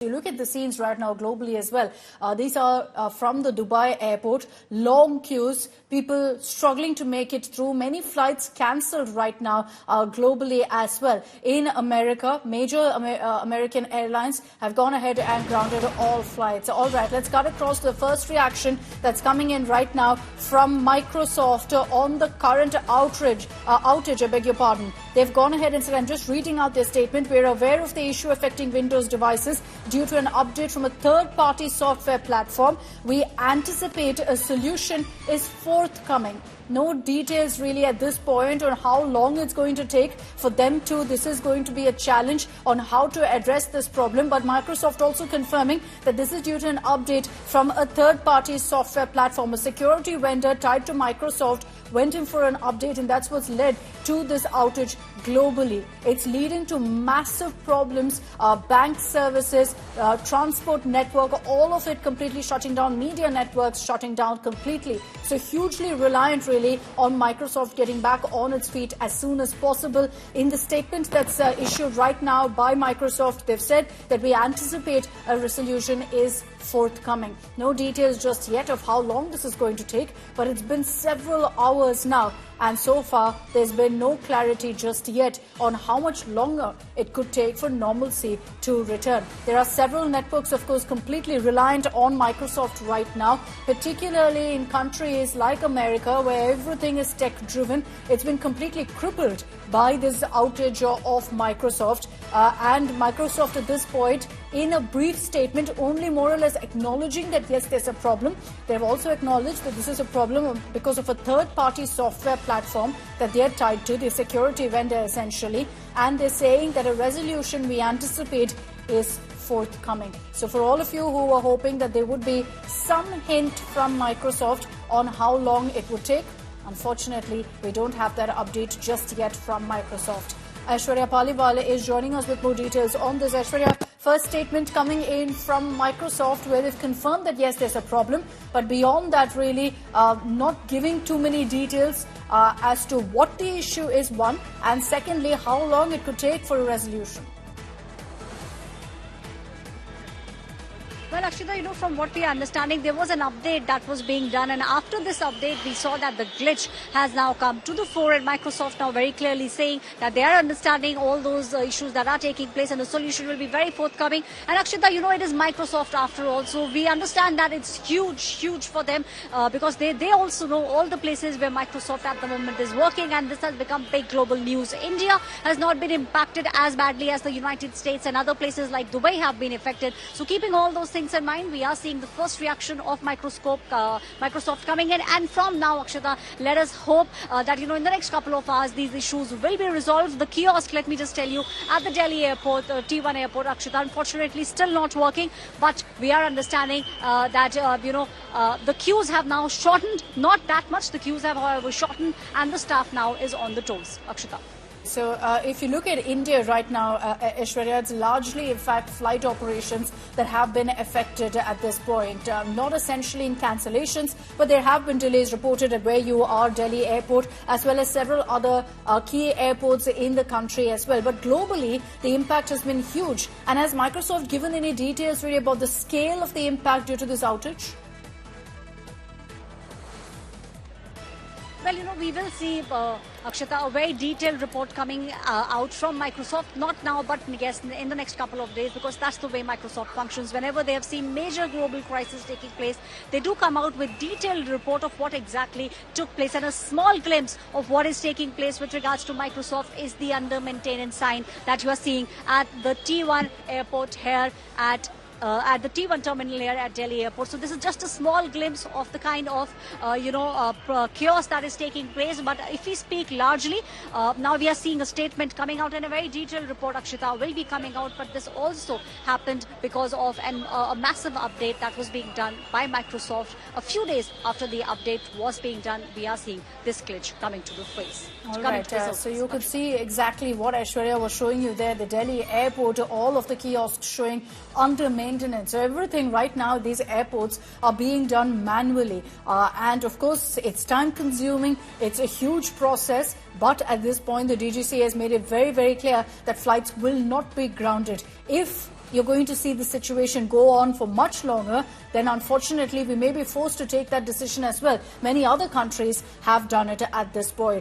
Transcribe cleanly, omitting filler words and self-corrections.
You look at the scenes right now globally as well. These are from the Dubai airport, long queues, people struggling to make it through. Many flights cancelled right now globally as well. In America, major American airlines have gone ahead and grounded all flights. All right, let's cut across the first reaction that's coming in right now from Microsoft on the current outage, I beg your pardon. They've gone ahead and said, I'm just reading out their statement, we're aware of the issue affecting Windows devices due to an update from a third-party software platform. We anticipate a solution is forthcoming. No details really at this point on how long it's going to take for them to. This is going to be a challenge on how to address this problem. But Microsoft also confirming that this is due to an update from a third-party software platform. A security vendor tied to Microsoft went in for an update, and that's what's led to this outage globally. It's leading to massive problems, bank services, transport network, all of it completely shutting down, media networks shutting down completely. So hugely reliant really on Microsoft getting back on its feet as soon as possible. In the statement that's issued right now by Microsoft, they've said that we anticipate a resolution is forthcoming. No details just yet of how long this is going to take, but it's been several hours now, and so far there's been no clarity just yet on how much longer it could take for normalcy to return. There are several networks, of course, completely reliant on Microsoft right now, particularly in countries like America where everything is tech-driven. It's been completely crippled by this outage of Microsoft. And Microsoft at this point, in a brief statement, only more or less acknowledging that yes, there's a problem. They've also acknowledged that this is a problem because of a third-party software platform that they're tied to, the security vendor essentially, and they're saying that a resolution we anticipate is forthcoming. So for all of you who are hoping that there would be some hint from Microsoft on how long it would take, unfortunately, we don't have that update just yet from Microsoft. Aishwarya Paliwal is joining us with more details on this. Aishwarya, first statement coming in from Microsoft where they've confirmed that yes, there's a problem, but beyond that really not giving too many details as to what the issue is, one, and secondly, how long it could take for a resolution. Well, Akshita, from what we are understanding, there was an update that was being done, and after this update, we saw that the glitch has now come to the fore, and Microsoft now very clearly saying that they are understanding all those issues that are taking place, and the solution will be very forthcoming. And Akshita, it is Microsoft after all, so we understand that it's huge for them because they also know all the places where Microsoft at the moment is working, and this has become big global news. India has not been impacted as badly as the United States, and other places like Dubai have been affected. So keeping all those things in mind, we are seeing the first reaction of Microsoft coming in, and from now, Akshita, let us hope that in the next couple of hours these issues will be resolved. The kiosk, let me just tell you, at the Delhi airport, T1 airport, Akshita, unfortunately still not working, but we are understanding that the queues have now shortened, not that much, the queues have however shortened, and the staff now is on the toes. Akshita. So if you look at India right now, Aishwarya, it's largely, in fact, flight operations that have been affected at this point. Not essentially in cancellations, but there have been delays reported at where you are, Delhi airport, as well as several other key airports in the country as well. But globally, the impact has been huge. And has Microsoft given any details really about the scale of the impact due to this outage? Well, we will see, Akshita, a very detailed report coming out from Microsoft, not now, but yes, in the next couple of days, because that's the way Microsoft functions. Whenever they have seen major global crisis taking place, they do come out with detailed report of what exactly took place, and a small glimpse of what is taking place with regards to Microsoft is the under maintenance sign that you are seeing at the T1 airport here at the T1 terminal here at Delhi airport. So this is just a small glimpse of the kind of, chaos that is taking place. But if we speak largely, now we are seeing a statement coming out, and a very detailed report, Akshita, will be coming out. But this also happened because of a massive update that was being done by Microsoft. A few days after the update was being done, we are seeing this glitch coming to the face. All right, so you could see exactly what Aishwarya was showing you there, the Delhi airport, all of the kiosks showing under maintenance. So everything right now, these airports are being done manually. And of course, it's time consuming. It's a huge process. But at this point, the DGC has made it very, very clear that flights will not be grounded. If you're going to see the situation go on for much longer, then unfortunately we may be forced to take that decision as well. Many other countries have done it at this point.